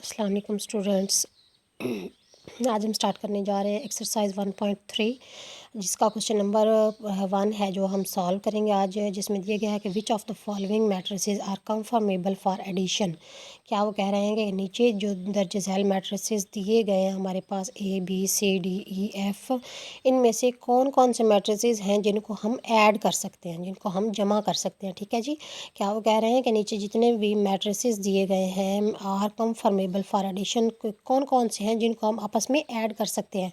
अस्सलाम वालेकुम स्टूडेंट्स। आज हम स्टार्ट करने जा रहे हैं एक्सरसाइज 1.3 जिसका क्वेश्चन नंबर 1 है जो हम सॉल्व करेंगे आज, जिसमें दिया गया है कि which of the following matrices are conformable for addition. क्या वो कह रहे हैं कि नीचे जो दर्ज झैल मैट्रिसेस दिए गए हैं हमारे पास A B C D E F, इनमें से कौन कौन से मैट्रिसेस हैं जिनको हम ऐड कर सकते हैं, जिनको हम जमा कर सकते हैं। ठीक है जी। क्या वो कह रहे हैं कि नीचे जितने भी मैट्रिसेस दिए गए हैं आर कंफर्मेबल फॉर एडिशन, कौन कौन से हैं जिनको हम आपस में ऐड कर सकते हैं।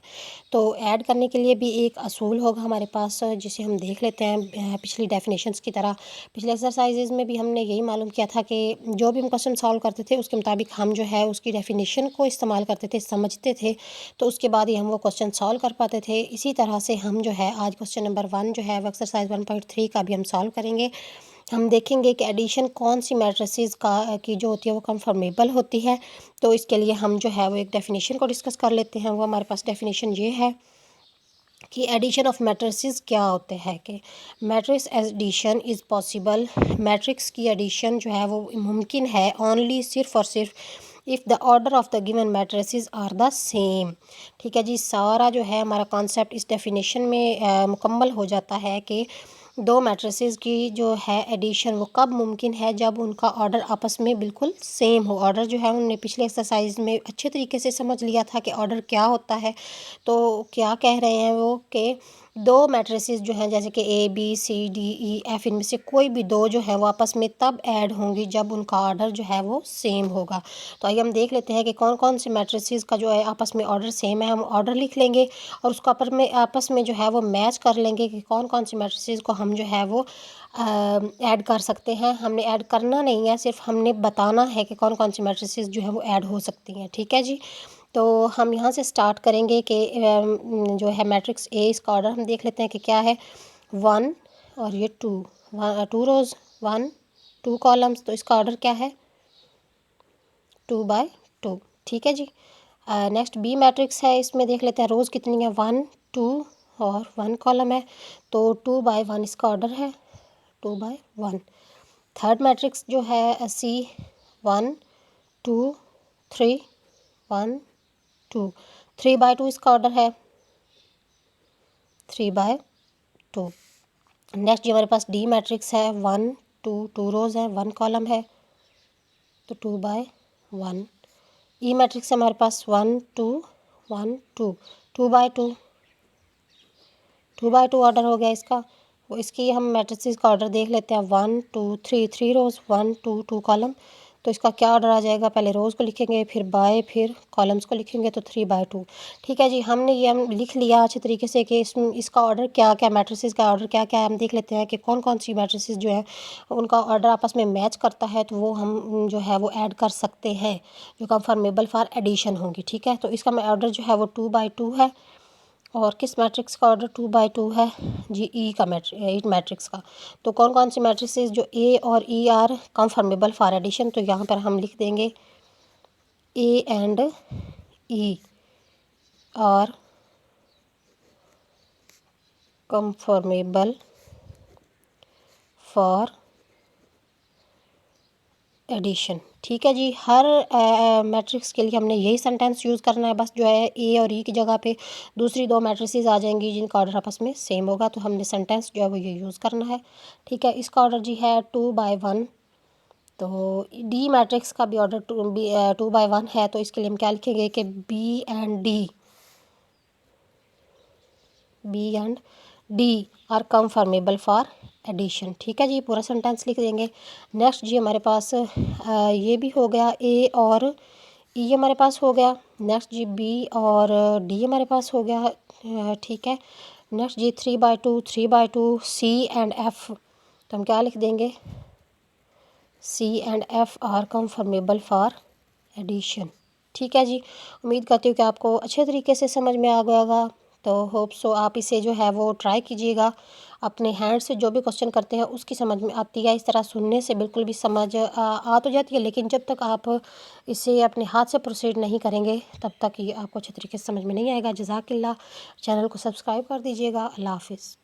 तो ऐड करने के लिए भी एक असूल होगा हमारे पास, जिसे हम देख लेते हैं पिछली डेफिनेशंस की तरह। पिछले एक्सरसाइजेज में भी हमने यही मालूम किया था कि जो भी हम क्वेश्चन सॉल्व करते थे उसके मुताबिक हम जो है उसकी डेफिनेशन को इस्तेमाल करते थे, समझते थे, तो उसके बाद ही हम वो क्वेश्चन सॉल्व कर पाते थे। इसी तरह से हम जो है आज क्वेश्चन नंबर 1 जो है वो एक्सरसाइज 1.3 का भी हम सॉल्व करेंगे। हम देखेंगे कि एडिशन कौन सी मैट्रिसेस का की जो होती है वो कंफर्मेबल होती है। तो इसके लिए हम जो है वो एक डेफिनेशन को डिस्कस कर लेते हैं। वो हमारे पास डेफिनेशन ये है कि एडिशन ऑफ मैट्रिसेस क्या होते हैं कि matrix addition is possible. Matrix की एडिशन जो है वो मुमकिन है ओनली, सिर्फ और सिर्फ if the order of the given matrices are the same. ठीक है जी। सारा जो है हमारा कॉन्सेप्ट इस डेफिनेशन में मुकम्मल हो जाता है कि दो मैट्रिसेस की जो है एडिशन वो कब मुमकिन है, जब उनका ऑर्डर आपस में बिल्कुल सेम हो। ऑर्डर जो है उन्होंने पिछले एक्सरसाइज में अच्छे तरीके से समझ लिया था कि ऑर्डर क्या होता है। तो क्या कह रहे हैं वो कि दो मैट्रिसेस जो हैं जैसे कि A B C D E F, इनमें से कोई भी दो जो है वो आपस में तब ऐड होंगी जब उनका ऑर्डर जो है वो सेम होगा। तो आइए हम देख लेते हैं कि कौन कौन से मैट्रिसेस का जो है आपस में ऑर्डर सेम है। हम ऑर्डर लिख लेंगे और उसको आपस में जो है वो मैच कर लेंगे कि कौन कौन सी मैट्रिसेस को हम जो है वो ऐड कर सकते हैं। हमने ऐड करना नहीं है, सिर्फ हमने बताना है कि कौन कौन सी मैट्रिसेस जो है वो ऐड हो सकती हैं। ठीक है जी। तो हम यहाँ से स्टार्ट करेंगे कि जो है मैट्रिक्स ए, इसका ऑर्डर हम देख लेते हैं कि क्या है। 1 और ये 2, 2 रोज़ 1 2 कॉलम्स, तो इसका ऑर्डर क्या है 2/2। ठीक है जी। नेक्स्ट बी मैट्रिक्स है, इसमें देख लेते हैं रोज़ कितनी है 1 2 और 1 कॉलम है, तो 2/1 इसका ऑर्डर है 2/1। थर्ड मैट्रिक्स जो है सी 1 2 3 1 2, 3/2 इसका ऑर्डर है 3/2। नेक्स्ट जो हमारे पास डी मैट्रिक्स है 1 2 2 रोज़ है 1 कॉलम है, तो 2/1। ई मैट्रिक्स है हमारे पास 1 2 1 2, 2/2 2/2 ऑर्डर हो गया इसका। वो इसकी हम मैट्रिसेस का ऑर्डर देख लेते हैं 1 2 3 3 रोज़ 1 2 2 कॉलम, तो इसका क्या ऑर्डर आ जाएगा, पहले रोज़ को लिखेंगे फिर बाय फिर कॉलम्स को लिखेंगे, तो 3/2। ठीक है जी। हमने ये हम लिख लिया अच्छे तरीके से कि इसका ऑर्डर क्या क्या, मैट्रिसेस का ऑर्डर क्या क्या है। हम देख लेते हैं कि कौन कौन सी मैट्रिसेस जो है उनका ऑर्डर आपस में मैच करता है, तो वो हम जो है वो ऐड कर सकते हैं जो कंफर्मेबल फॉर एडिशन होंगी। ठीक है। तो इसका ऑर्डर जो है वो 2/2 है। और किस मैट्रिक्स का ऑर्डर 2/2 है जी, ई का मैट्रिक्स का। तो कौन कौन सी मैट्रिसेस जो ए और E are conformable for addition, तो यहाँ पर हम लिख देंगे A and E are conformable for addition. ठीक है जी। हर मैट्रिक्स के लिए हमने यही सेंटेंस यूज़ करना है, बस जो है ए और ई की जगह पे दूसरी दो मैट्रिसेस आ जाएंगी जिनका ऑर्डर आपस में सेम होगा, तो हमने सेंटेंस जो है वो ये यूज़ करना है। ठीक है। इसका ऑर्डर जी है 2/1। तो डी मैट्रिक्स का भी ऑर्डर 2/1 है, तो इसके लिए हम क्या लिखेंगे कि B and D are conformable for addition. ठीक है जी। पूरा सेंटेंस लिख देंगे। नेक्स्ट जी हमारे पास ये भी हो गया, ए और ई हमारे पास हो गया। नेक्स्ट जी बी और डी हमारे पास हो गया। ठीक है। नेक्स्ट जी 3/2 सी एंड एफ, तो हम क्या लिख देंगे C and F are conformable for addition. ठीक है जी। उम्मीद करती हूँ कि आपको अच्छे तरीके से समझ में आ गया होगा। तो होप सो आप इसे जो है वो ट्राई कीजिएगा। अपने हैंड से जो भी क्वेश्चन करते हैं उसकी समझ में आती है। इस तरह सुनने से बिल्कुल भी समझ आ तो जाती है, लेकिन जब तक आप इसे अपने हाथ से प्रोसीड नहीं करेंगे तब तक ये आपको अच्छे तरीके से समझ में नहीं आएगा। जज़ाकिल्लाह। चैनल को सब्सक्राइब कर दीजिएगा। अल्लाह हाफिज़।